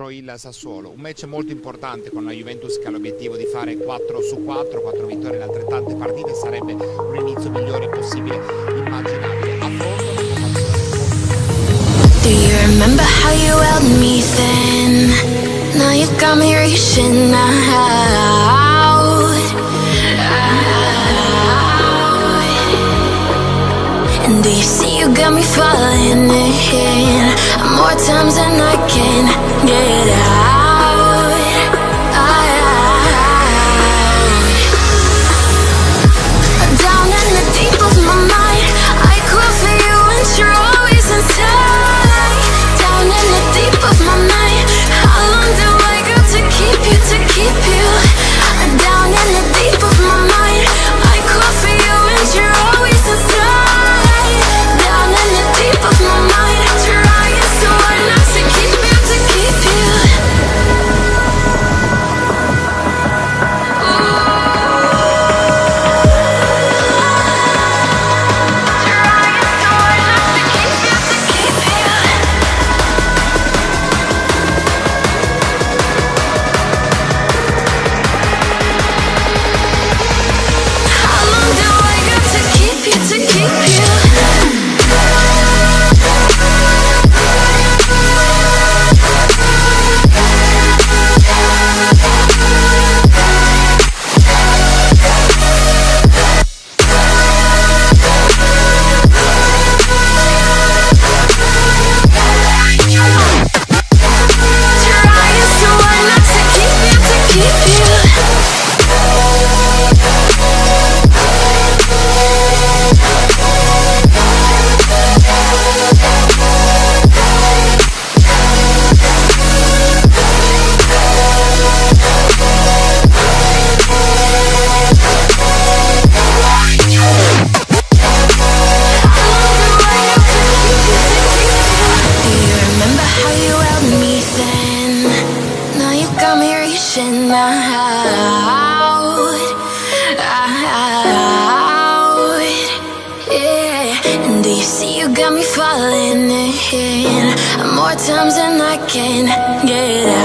contro il Sassuolo, un match molto importante con la Juventus che ha l'obiettivo di fare 4 su 4, 4 vittorie in altrettante partite, sarebbe un inizio migliore possibile immaginabile. Affronto una formazione. Do you remember how you held me then? Now you got me reaching out. And do you see you got me falling in more times than I can get out. Down in the deep of my mind, I call for you and you're always inside. Down in the deep of my mind, how long do I got to keep you, to keep you? Down in the deep of my mind, I call for you and you're always inside. Down in the deep of my mind, trying so hard not to keep you, to keep you. How long do I got to keep you, to keep you? Trying so hard not to keep you, to keep you. Do you remember how you held me then? Now you got me reaching out. Yeah. And do you see you got me falling in more times than I can get out.